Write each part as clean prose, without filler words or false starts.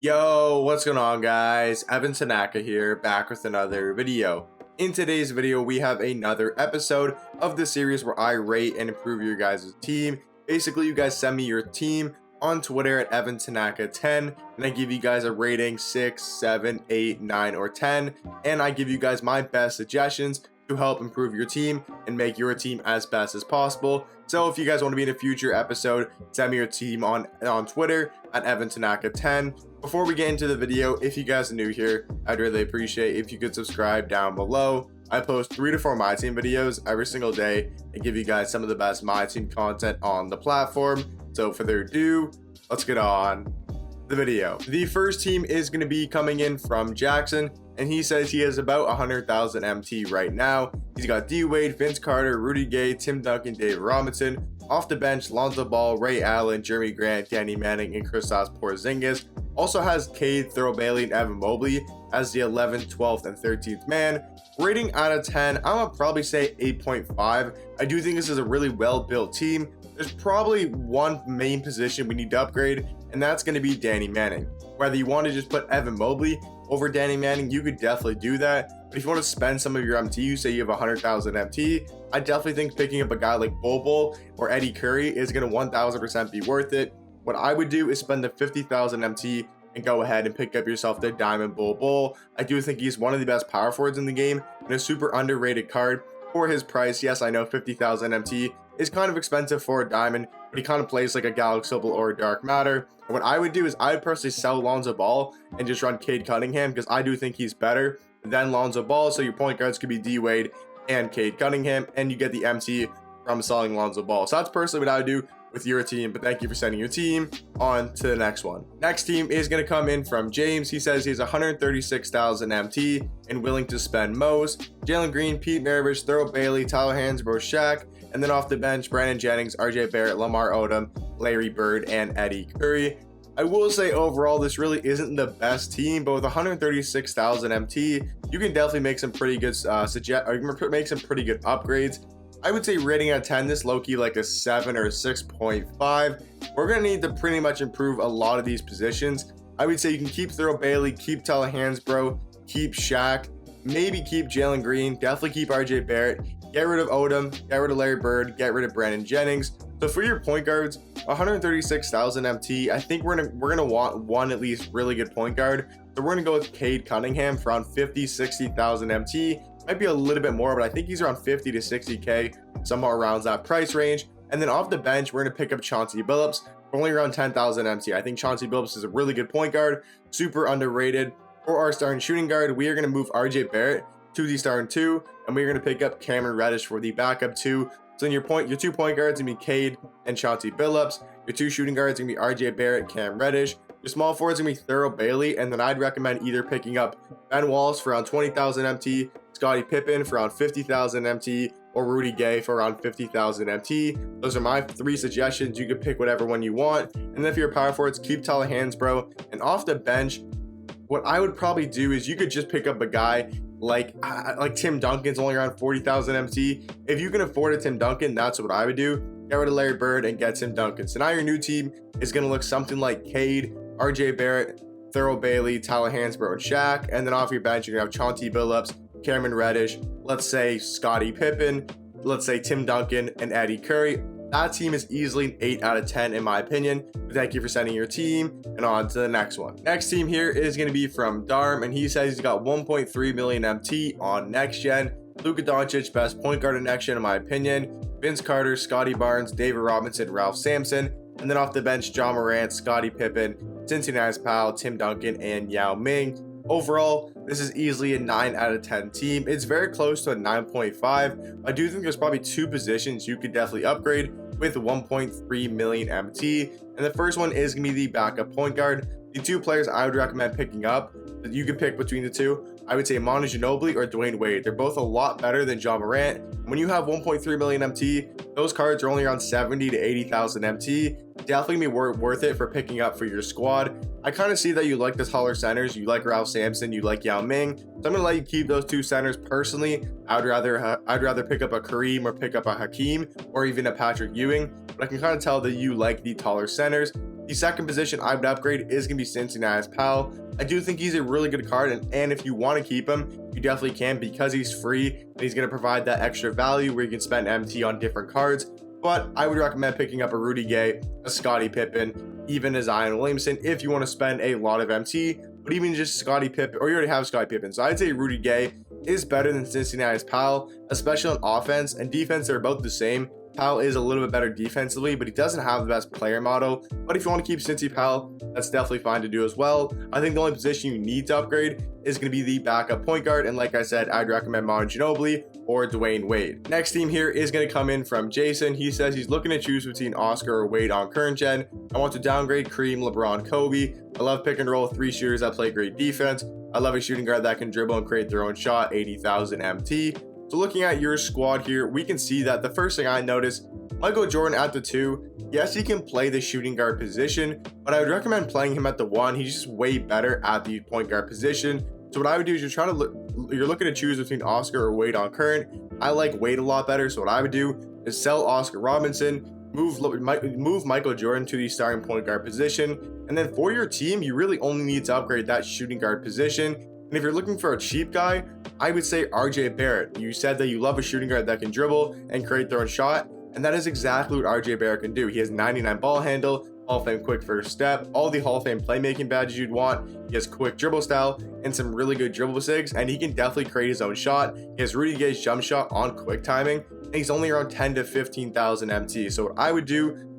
Yo, what's going on guys? Evan Tanaka here, back with another video. In today's video, we have another episode of the series where I rate and improve your guys' team. Basically, you guys send me your team on Twitter at EvanTanaka10, and I give you guys a rating 6, 7, 8, 9, or 10, and I give you guys my best suggestions to help improve your team and make your team as best as possible. So if you guys want to be in a future episode, send me your team on Twitter at EvanTanaka10. Before we get into the video, if you guys are new here, I'd really appreciate if you could subscribe down below. I post 3 to 4 Myteam videos every single day and give you guys some of the best Myteam content on the platform. So further ado, let's get on the video. The first team is going to be coming in from Jackson, and he says he has about 100,000 MT right now. He's got D Wade, Vince Carter, Rudy Gay, Tim Duncan, David Robinson. Off the bench, Lonzo Ball, Ray Allen, Jeremy Grant, Danny Manning, and Kristaps Porzingis. Also has Cade, Thurl Bailey, and Evan Mobley as the 11th, 12th, and 13th man. Rating out of 10, I'm gonna probably say 8.5. I do think this is a really well-built team. There's probably one main position we need to upgrade, and that's going to be Danny Manning. Whether you want to just put Evan Mobley over Danny Manning, you could definitely do that. But if you want to spend some of your MT, you say you have 100,000 MT, I definitely think picking up a guy like Bobo or Eddie Curry is going to 1000% be worth it. What I would do is spend the 50,000 MT and go ahead and pick up yourself the Diamond Bull. I do think he's one of the best power forwards in the game and a super underrated card for his price. Yes, I know 50,000 MT is kind of expensive for a diamond, but he kind of plays like a Galaxy Opal or a Dark Matter. And what I would do is I would personally sell Lonzo Ball and just run Cade Cunningham because I do think he's better than Lonzo Ball. So your point guards could be D Wade and Cade Cunningham, and you get the MT from selling Lonzo Ball. So that's personally what I would do with your team, but thank you for sending your team on to the next one. Next team is going to come in from James. He says he's 136,000 MT and willing to spend most. Jalen Green, Pete Maravich, Thurl Bailey, Tyler Hansbrough, Shaq, and then off the bench, Brandon Jennings, RJ Barrett, Lamar Odom, Larry Bird, and Eddie Curry. I will say overall, this really isn't the best team, but with 136,000 MT, you can definitely make some pretty good make some pretty good upgrades. I would say rating out of 10, this low-key like a 7 or a 6.5. We're going to need to pretty much improve a lot of these positions. I would say you can keep Thurl Bailey, keep Tyler Hansbrough, keep Shaq, maybe keep Jalen Green, definitely keep RJ Barrett, get rid of Odom, get rid of Larry Bird, get rid of Brandon Jennings. So for your point guards, 136,000 MT, I think we're gonna want one at least really good point guard. So we're gonna go with Cade Cunningham for around 50-60,000 MT. Might be a little bit more, but I think he's around 50 to 60k, somewhere around that price range. And then off the bench, we're gonna pick up Chauncey Billups for only around 10,000 MT. I think Chauncey Billups is a really good point guard, super underrated. For our starting shooting guard, we are gonna move RJ Barrett to the starting 2, and we're gonna pick up Cameron Reddish for the backup 2. So in your 2 point guards gonna be Cade and Chauncey Billups. Your 2 shooting guards gonna be RJ Barrett, Cam Reddish. Your small forwards gonna be Thurl Bailey, and then I'd recommend either picking up Ben Wallace for around 20,000 MT, Scottie Pippen for around 50,000 MT, or Rudy Gay for around 50,000 MT. Those are my 3 suggestions. You can pick whatever one you want. And then if you're power forwards, keep Tyler Hansbrough. And off the bench, what I would probably do is you could just pick up a guy like Tim Duncan's only around 40,000 MT. If you can afford a Tim Duncan, that's what I would do. Get rid of Larry Bird and get Tim Duncan. So now your new team is going to look something like Cade, RJ Barrett, Thurl Bailey, Tyler Hansbrough, and Shaq. And then off your bench, you're going to have Chauncey Billups, Cameron Reddish, let's say Scottie Pippen, let's say Tim Duncan, and Eddie Curry. That team is easily an 8 out of 10 in my opinion. But thank you for sending your team, and on to the next one. Next team here is going to be from Darm, and he says he's got 1.3 million MT on next gen. Luka Doncic, best point guard in next gen in my opinion. Vince Carter, Scotty Barnes, David Robinson, Ralph Sampson. And then off the bench, John Morant, Scottie Pippen, Cincinnati's pal, Tim Duncan, and Yao Ming. Overall, this is easily a 9 out of 10 team. It's very close to a 9.5. I do think there's probably 2 positions you could definitely upgrade with 1.3 million MT. And the first one is going to be the backup point guard. The 2 players I would recommend picking up, that you could pick between the 2, I would say Manu Ginobili or Dwayne Wade. They're both a lot better than John Morant. When you have 1.3 million MT, those cards are only around 70 to 80,000 MT. Definitely be worth it for picking up for your squad. I kind of see that you like the taller centers. You like Ralph Sampson, you like Yao Ming. So I'm going to let you keep those 2 centers. Personally, I'd rather pick up a Kareem or pick up a Hakeem or even a Patrick Ewing. But I can kind of tell that you like the taller centers. The second position I would upgrade is going to be Cincinnati's Pal. I do think he's a really good card, and if you want to keep him, you definitely can because he's free and he's going to provide that extra value where you can spend MT on different cards. But I would recommend picking up a Rudy Gay, a Scottie Pippen, even a Zion Williamson if you want to spend a lot of MT. But even just Scottie Pippen, or you already have Scottie Pippen. So I'd say Rudy Gay is better than Cincinnati's Pal, especially on offense and defense. They're about the same. Pal is a little bit better defensively, but he doesn't have the best player model. But if you want to keep Cincy Pal, that's definitely fine to do as well. I think the only position you need to upgrade is going to be the backup point guard. And like I said, I'd recommend Manu Ginobili or Dwayne Wade. Next team here is going to come in from Jason. He says he's looking to choose between Oscar or Wade on current gen. I want to downgrade Kareem, LeBron, Kobe. I love pick and roll 3 shooters that play great defense. I love a shooting guard that can dribble and create their own shot, 80,000 MT. So looking at your squad here, we can see that the first thing I noticed, Michael Jordan at the 2. Yes, he can play the shooting guard position, but I would recommend playing him at the 1. He's just way better at the point guard position. So what I would do is you're looking to choose between Oscar or Wade on current. I like Wade a lot better. So what I would do is sell Oscar Robinson, move Michael Jordan to the starting point guard position. And then for your team, you really only need to upgrade that shooting guard position. And if you're looking for a cheap guy, I would say RJ Barrett. You said that you love a shooting guard that can dribble and create their own shot. And that is exactly what RJ Barrett can do. He has 99 ball handle, Hall of Fame quick first step, all the Hall of Fame playmaking badges you'd want. He has quick dribble style and some really good dribble sigs, and he can definitely create his own shot. He has Rudy Gay's jump shot on quick timing, and he's only around 10 to 15,000 MT. So what I would do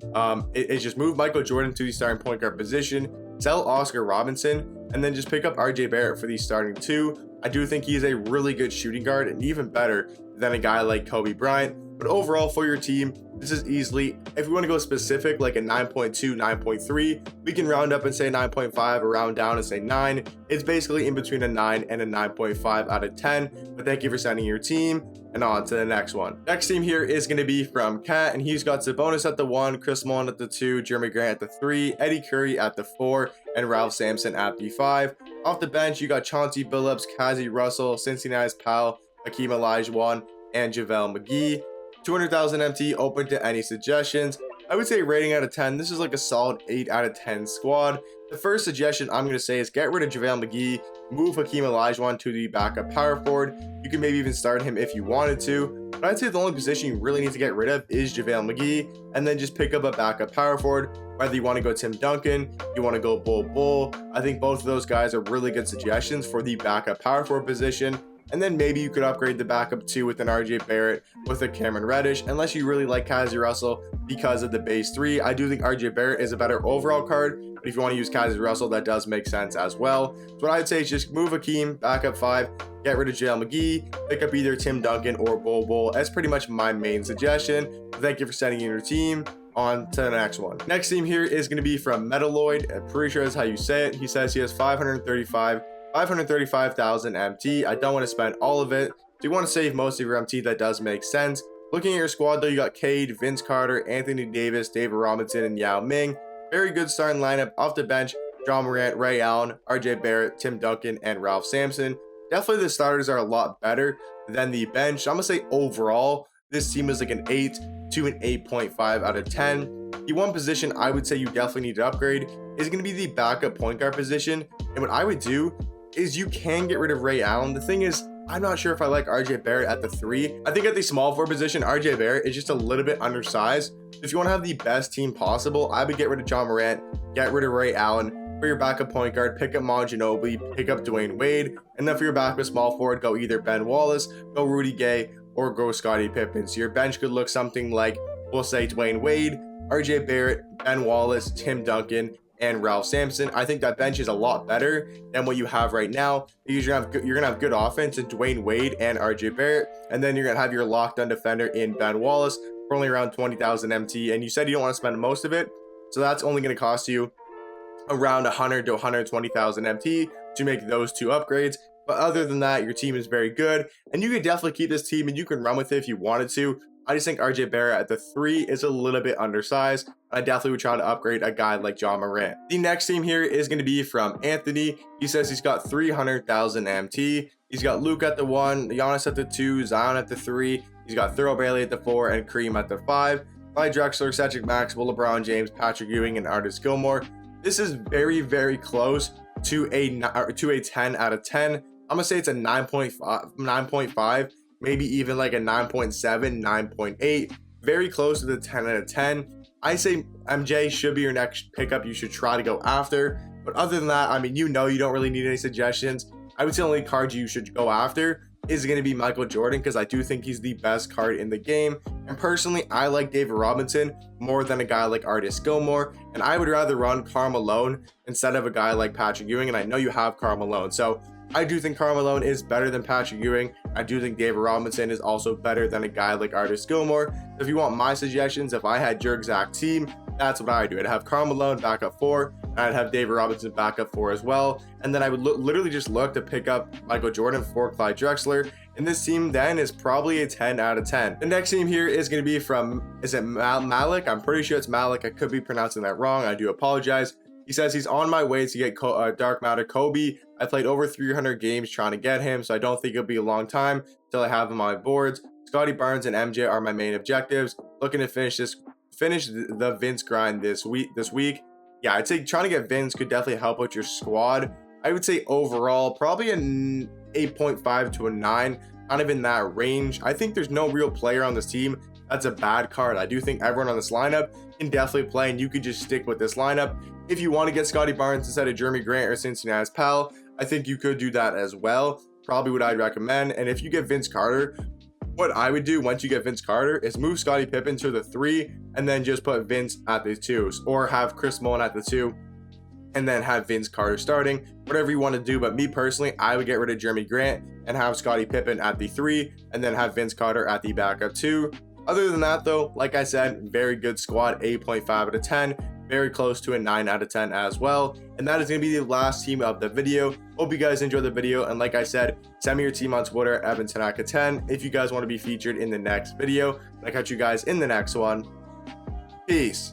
is just move Michael Jordan to the starting point guard position, sell Oscar Robinson, and then just pick up RJ Barrett for the starting 2. I do think he's a really good shooting guard and even better than a guy like Kobe Bryant. But overall for your team, this is easily, if we want to go specific, like a 9.2, 9.3, we can round up and say 9.5 or round down and say 9. It's basically in between a 9 and a 9.5 out of 10. But thank you for sending your team, and on to the next one. Next team here is going to be from Kat, and he's got Sabonis at the 1, Chris Mullin at the 2, Jeremy Grant at the 3, Eddie Curry at the 4, and Ralph Sampson at the 5. Off the bench, you got Chauncey Billups, Kazi Russell, Cincinnati's Pal, Hakeem Olajuwon, and JaVale McGee. 200,000 MT, open to any suggestions. I would say rating out of 10, this is like a solid 8 out of 10 squad. The first suggestion I'm going to say is get rid of JaVale McGee, move Hakeem Olajuwon to the backup power forward. You can maybe even start him if you wanted to, but I'd say the only position you really need to get rid of is JaVale McGee, and then just pick up a backup power forward. Whether you want to go Tim Duncan, you want to go Bull, I think both of those guys are really good suggestions for the backup power forward position. And then maybe you could upgrade the backup 2 with an RJ Barrett, with a Cameron Reddish, unless you really like Kazi Russell because of the base 3. I do think RJ Barrett is a better overall card, but if you want to use Kazi Russell, that does make sense as well. So what I'd say is just move Hakeem, backup 5, get rid of JaVale McGee, pick up either Tim Duncan or Bull. That's pretty much my main suggestion. Thank you for sending in your team. On to the next one. Next team here is going to be from Metaloid. I'm pretty sure that's how you say it. He says he has 535,000 MT. I don't want to spend all of it. So you want to save most of your MT, that does make sense. Looking at your squad though, you got Cade, Vince Carter, Anthony Davis, David Robinson, and Yao Ming. Very good starting lineup. Off the bench, John Morant, Ray Allen, RJ Barrett, Tim Duncan, and Ralph Sampson. Definitely the starters are a lot better than the bench. I'm going to say overall, this team is like an 8 to an 8.5 out of 10. The one position I would say you definitely need to upgrade is going to be the backup point guard position. And what I would do is you can get rid of Ray Allen. The thing is, I'm not sure if I like RJ Barrett at the 3. I think at the small forward position, RJ Barrett is just a little bit undersized. If you want to have the best team possible, I would get rid of John Morant, get rid of Ray Allen. For your backup point guard, pick up Manu Ginobili, pick up Dwayne Wade. And then for your backup small forward, go either Ben Wallace, go Rudy Gay, or go Scottie Pippen. So your bench could look something like, we'll say Dwayne Wade, RJ Barrett, Ben Wallace, Tim Duncan, and Ralph Sampson. I think that bench is a lot better than what you have right now, because you're gonna have good offense in Dwayne Wade and RJ Barrett, and then you're gonna have your lockdown defender in Ben Wallace for only around 20,000 MT. And you said you don't want to spend most of it, so that's only going to cost you around 100 to 120,000 MT to make those 2 upgrades. But other than that, your team is very good, and you can definitely keep this team and you can run with it if you wanted to. I just think RJ Barrett at the 3 is a little bit undersized. I definitely would try to upgrade a guy like John Morant. The next team here is going to be from Anthony. He says he's got 300,000 MT. He's got Luke at the 1, Giannis at the 2, Zion at the 3. He's got Thurl Bailey at the 4, and Kareem at the 5. Clyde Drexler, Cedric Maxwell, LeBron James, Patrick Ewing, and Artis Gilmore. This is very, very close to a 10 out of 10. I'm gonna say it's a 9.5, maybe even like a 9.7, 9.8. Very close to the 10 out of 10. I say MJ should be your next pickup you should try to go after. But other than that, I mean, you don't really need any suggestions. I would say the only card you should go after is going to be Michael Jordan, because I do think he's the best card in the game. And personally, I like David Robinson more than a guy like Artis Gilmore, and I would rather run Karl Malone instead of a guy like Patrick Ewing, and I know you have Karl Malone, so I do think Karl Malone is better than Patrick Ewing. I do think David Robinson is also better than a guy like Artis Gilmore. If you want my suggestions, if I had your exact team, that's what I do. I'd have Karl Malone back up 4, and I'd have David Robinson back up 4 as well. And then I would literally just look to pick up Michael Jordan for Clyde Drexler. And this team then is probably a 10 out of 10. The next team here is going to be from, is it Malik? I'm pretty sure it's Malik. I could be pronouncing that wrong. I do apologize. He says he's on my way to get Dark Matter Kobe. I played over 300 games trying to get him, so I don't think it'll be a long time until I have him on my boards. Scotty Barnes and MJ are my main objectives. Looking to finish the Vince grind this week. Yeah, I'd say trying to get Vince could definitely help out your squad. I would say overall probably an 8.5 to a 9, kind of in that range. I think there's no real player on this team that's a bad card. I do think everyone on this lineup can definitely play, and you could just stick with this lineup. If you want to get Scotty Barnes instead of Jeremy Grant or Cincinnati's Pal, I think you could do that as well. Probably what I'd recommend. And if you get Vince Carter, what I would do once you get Vince Carter is move Scottie Pippen to the 3 and then just put Vince at the 2s, or have Chris Mullin at the 2 and then have Vince Carter starting, whatever you want to do. But me personally, I would get rid of Jeremy Grant and have Scottie Pippen at the 3 and then have Vince Carter at the backup 2. Other than that though, like I said, very good squad, 8.5 out of 10, very close to a 9 out of 10 as well. And that is going to be the last team of the video. Hope you guys enjoyed the video, and like I said, send me your team on Twitter at EvanTanaka10 if you guys want to be featured in the next video. I'll catch you guys in the next one. Peace.